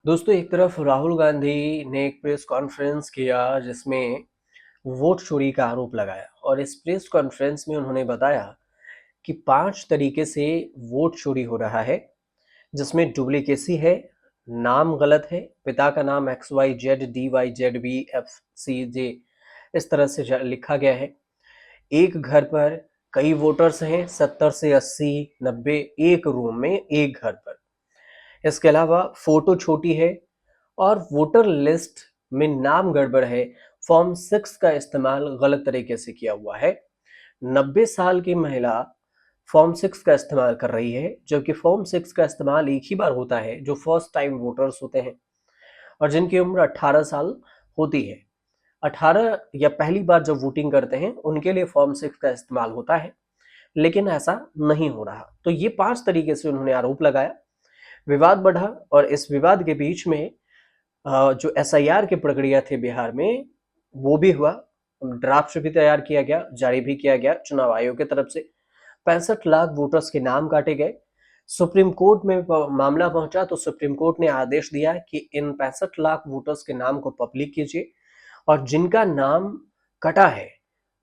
दोस्तों, एक तरफ राहुल गांधी ने एक प्रेस कॉन्फ्रेंस किया जिसमें वोट चोरी का आरोप लगाया और इस प्रेस कॉन्फ्रेंस में उन्होंने बताया कि 5 तरीके से वोट चोरी हो रहा है, जिसमें डुप्लीकेसी है, नाम गलत है, पिता का नाम XYZ DYZBFCJ इस तरह से लिखा गया है। एक घर पर कई वोटर्स हैं, 70 से 80, 90 एक रूम में एक घर पर। इसके अलावा फोटो छोटी है और वोटर लिस्ट में नाम गड़बड़ है। फॉर्म 6 का इस्तेमाल गलत तरीके से किया हुआ है। 90 साल की महिला फॉर्म 6 का इस्तेमाल कर रही है, जबकि फॉर्म 6 का इस्तेमाल एक ही बार होता है जो फर्स्ट टाइम वोटर्स होते हैं और जिनकी उम्र 18 साल होती है। 18 या पहली बार जब वोटिंग करते हैं उनके लिए फॉर्म 6 का इस्तेमाल होता है, लेकिन ऐसा नहीं हो रहा। तो ये 5 तरीके से उन्होंने आरोप लगाया। विवाद बढ़ा और इस विवाद के बीच में जो एसआईआर की प्रक्रिया थी बिहार में, वो भी हुआ। ड्राफ्ट भी तैयार किया गया, जारी भी किया गया चुनाव आयोग की तरफ से। 65 लाख वोटर्स के नाम काटे गए। सुप्रीम कोर्ट में मामला पहुंचा तो सुप्रीम कोर्ट ने आदेश दिया कि इन 65 लाख वोटर्स के नाम को पब्लिक कीजिए और जिनका नाम कटा है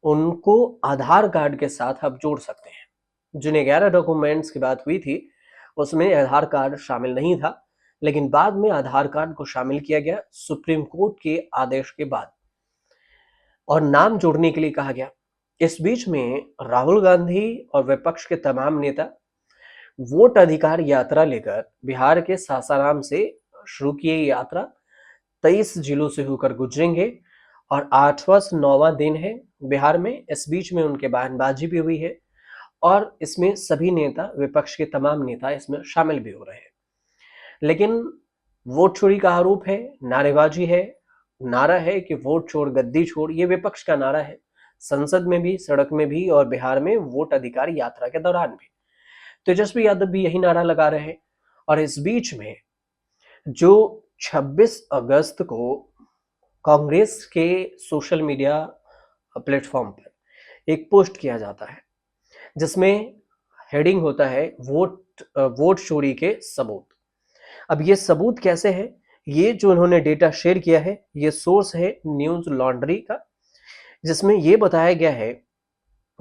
उनको आधार कार्ड के साथ आप जोड़ सकते हैं। जिन 11 डॉक्यूमेंट्स की बात हुई थी उसमें आधार कार्ड शामिल नहीं था, लेकिन बाद में आधार कार्ड को शामिल किया गया सुप्रीम कोर्ट के आदेश के बाद और नाम जोड़ने के लिए कहा गया। इस बीच में राहुल गांधी और विपक्ष के तमाम नेता वोट अधिकार यात्रा लेकर बिहार के सासाराम से शुरू किए। यात्रा 23 जिलों से होकर गुजरेंगे और 8वां से 9वां दिन है बिहार में। इस बीच में उनके बयानबाजी भी हुई है और इसमें सभी नेता, विपक्ष के तमाम नेता इसमें शामिल भी हो रहे हैं। लेकिन वोट चोरी का आरोप है, नारेबाजी है, नारा है कि वोट चोर गद्दी छोड़, ये विपक्ष का नारा है। संसद में भी, सड़क में भी और बिहार में वोट अधिकार यात्रा के दौरान भी तेजस्वी यादव भी यही नारा लगा रहे हैं। और इस बीच में जो 26 अगस्त को कांग्रेस के सोशल मीडिया प्लेटफॉर्म पर एक पोस्ट किया जाता है जिसमें हेडिंग होता है वोट चोरी के सबूत। अब ये सबूत कैसे है? ये जो उन्होंने डेटा शेयर किया है, ये सोर्स है न्यूज लॉन्ड्री का, जिसमें ये बताया गया है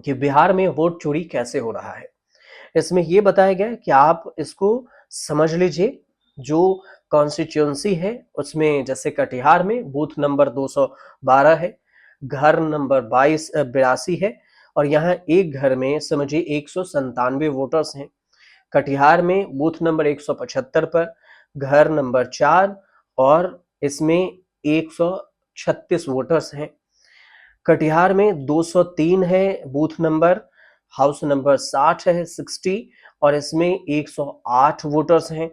कि बिहार में वोट चोरी कैसे हो रहा है। इसमें ये बताया गया है कि आप इसको समझ लीजिए। जो कॉन्स्टिट्यूंसी है उसमें जैसे कटिहार में बूथ नंबर 212 है, घर नंबर 82 है और यहाँ एक घर में समझिए 197 वोटर्स हैं। कटिहार में बूथ नंबर 175 पर घर नंबर 4 और इसमें 136 वोटर्स हैं। कटिहार में 203 है बूथ नंबर, हाउस नंबर 60 है 60 और इसमें 108 वोटर्स हैं।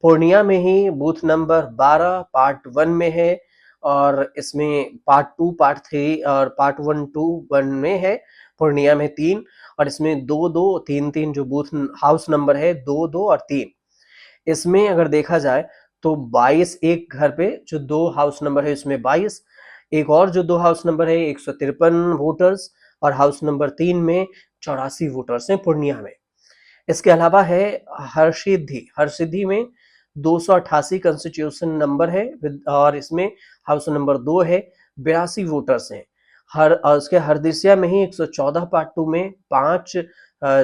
पूर्णिया में ही बूथ नंबर 12 पार्ट 1 में है और इसमें पार्ट 2, पार्ट 3 और पार्ट 1 2 1 में है। पूर्णिया में 3 और इसमें 2 2 3 3 जो बूथ हाउस नंबर है 2 2 और 3। इसमें अगर देखा जाए तो 22 एक घर पे जो 2 हाउस नंबर है इसमें 22, एक और जो 2 हाउस नंबर है 153 वोटर्स और हाउस नंबर 3 में 84 वोटर्स हैं पूर्णिया में। इसके अलावा है हरसिद्धि में 288 कंस्टिट्यूशन नंबर है और इसमें हाउस नंबर 2 है, 82 वोटर्स हैं। उसके हरदिसिया में ही 114 पार्ट 2 में 5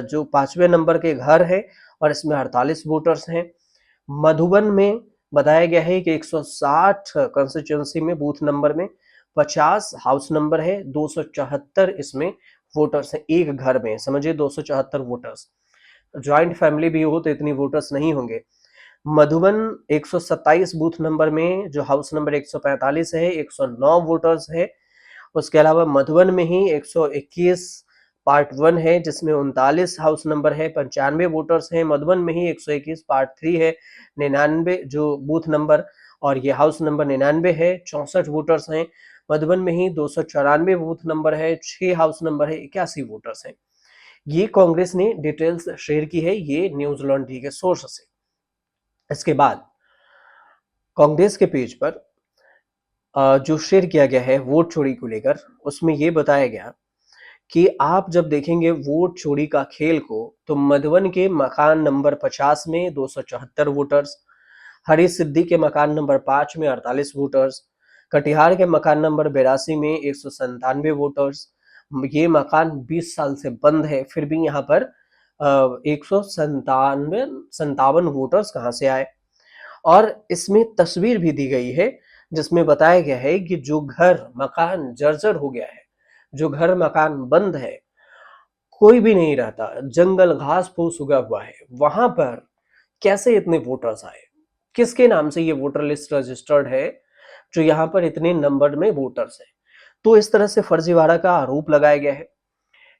जो 5वें नंबर के घर है और इसमें 48 वोटर्स हैं। मधुबन में बताया गया है कि 160 कंस्टिट्यूंसी में बूथ नंबर में 50 हाउस नंबर है, 274 इसमें वोटर्स हैं एक घर में। समझिए 274 वोटर्स। ज्वाइंट फैमिली भी हो तो इतनी वोटर्स नहीं होंगे। मधुबन 127 बूथ नंबर में जो हाउस नंबर 145 है 109 वोटर्स है। उसके अलावा मधुबन में ही 121 पार्ट 1 है जिसमें 39 हाउस नंबर है, 95 वोटर्स हैं। मधुबन में ही 121 पार्ट 3 है, 99 जो बूथ नंबर और ये हाउस नंबर 99 है, 64 वोटर्स हैं। मधुबन में ही 294 बूथ नंबर है, 6 हाउस नंबर है, 81 वोटर्स हैं। ये कांग्रेस ने डिटेल्स शेयर की है, ये न्यूज लॉन्ड्री के सोर्स से। इसके बाद कांग्रेस के पेज पर जो शेयर किया गया है वोट चोरी को लेकर, उसमें ये बताया गया कि आप जब देखेंगे वोट चोरी का खेल को तो मधुबन के मकान नंबर 50 में 274 वोटर्स, हरी सिद्धि के मकान नंबर 5 में 48 वोटर्स, कटिहार के मकान नंबर 82 में 197 वोटर्स। ये मकान 20 साल से बंद है, फिर भी यहाँ पर 157 वोटर्स कहाँ से आए। और इसमें तस्वीर भी दी गई है जिसमें बताया गया है कि जो घर मकान जर्जर हो गया है, जो घर मकान बंद है, कोई भी नहीं रहता, जंगल घास फूस उगा हुआ है, वहां पर कैसे इतने वोटर्स आए, किसके नाम से ये वोटर लिस्ट रजिस्टर्ड है जो यहाँ पर इतने नंबर में वोटर्स है। तो इस तरह से फर्जीवाड़ा का आरोप लगाया गया है।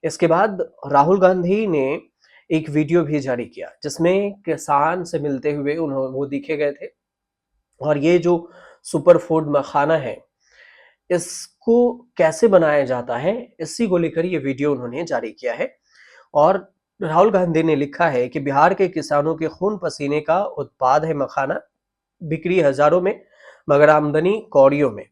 इसके बाद राहुल गांधी ने एक वीडियो भी जारी किया जिसमें किसान से मिलते हुए वो दिखे गए थे। और ये जो सुपर फूड मखाना है, इसको कैसे बनाया जाता है, इसी को लेकर ये वीडियो उन्होंने जारी किया है। और राहुल गांधी ने लिखा है कि बिहार के किसानों के खून पसीने का उत्पाद है मखाना, बिक्री हजारों में मगर आमदनी कौड़ियों में,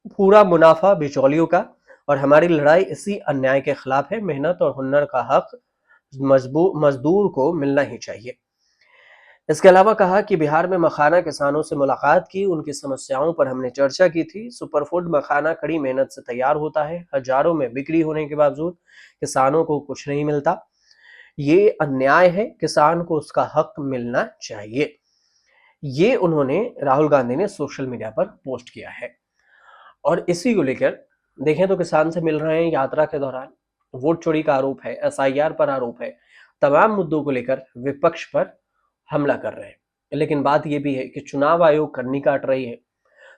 पूरा मुनाफा बिचौलियों का, और हमारी लड़ाई इसी अन्याय के खिलाफ है। मेहनत और हुनर का हक मजदूर को मिलना ही चाहिए। इसके अलावा कहा कि बिहार में मखाना किसानों से मुलाकात की, उनकी समस्याओं पर हमने चर्चा की थी। सुपरफूड मखाना कड़ी मेहनत से तैयार होता है, हजारों में बिक्री होने के बावजूद किसानों को कुछ नहीं मिलता। ये अन्याय है, किसान को उसका हक मिलना चाहिए। ये उन्होंने राहुल गांधी ने सोशल मीडिया पर पोस्ट किया है। और इसी को लेकर देखें तो किसान से मिल रहे हैं यात्रा के दौरान, वोट चोरी का आरोप है, एसआईआर पर आरोप है, तमाम मुद्दों को लेकर विपक्ष पर हमला कर रहे हैं। लेकिन बात यह भी है कि चुनाव आयोग कन्नी काट रही है।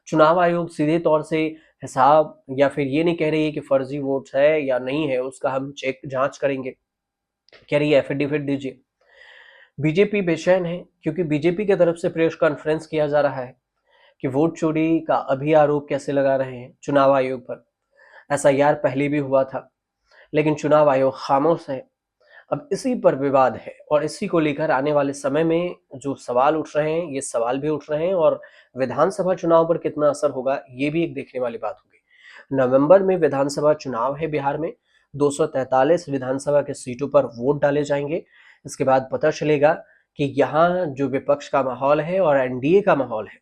चुनाव आयोग सीधे तौर से हिसाब या फिर ये नहीं कह रही है कि फर्जी वोट्स है या नहीं है, उसका हम चेक जांच करेंगे, कह रही है एफिडेविट दीजिए। बीजेपी बेचैन है क्योंकि बीजेपी की तरफ से प्रेस कॉन्फ्रेंस किया जा रहा है कि वोट चोरी का अभी आरोप कैसे लगा रहे हैं चुनाव आयोग पर। एसआईआर पहले भी हुआ था लेकिन चुनाव आयोग खामोश है। अब इसी पर विवाद है और इसी को लेकर आने वाले समय में जो सवाल उठ रहे हैं, ये सवाल भी उठ रहे हैं और विधानसभा चुनाव पर कितना असर होगा ये भी एक देखने वाली बात होगी। नवंबर में विधानसभा चुनाव है बिहार में, 243 विधानसभा के सीटों पर वोट डाले जाएंगे। इसके बाद पता चलेगा कि यहाँ जो विपक्ष का माहौल है और एनडीए का माहौल है,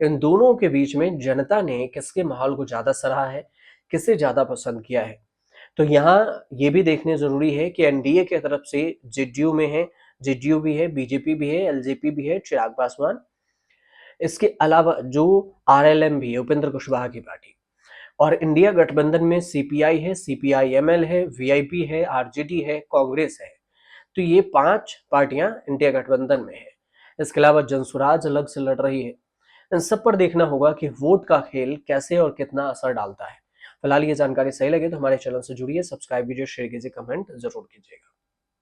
इन दोनों के बीच में जनता ने किसके माहौल को ज्यादा सराहा है, किसे ज्यादा पसंद किया है। तो यहाँ ये भी देखने जरूरी है कि एनडीए की तरफ से जेडीयू में है, जेडीयू भी है, बीजेपी भी है, एलजेपी भी है, चिराग पासवान। इसके अलावा जो आरएलएम भी है, उपेंद्र कुशवाहा की पार्टी, और इंडिया गठबंधन में सीपीआई है, सीपीआईएमएल है, वीआईपी है, आरजेडी है, कांग्रेस है। तो ये 5 पार्टियां इंडिया गठबंधन में है। इसके अलावा जनसुराज अलग से लड़ रही है। इन सब पर देखना होगा कि वोट का खेल कैसे और कितना असर डालता है। फिलहाल ये जानकारी सही लगे तो हमारे चैनल से जुड़िए, सब्सक्राइब कीजिए, शेयर कीजिए, कमेंट जरूर कीजिएगा।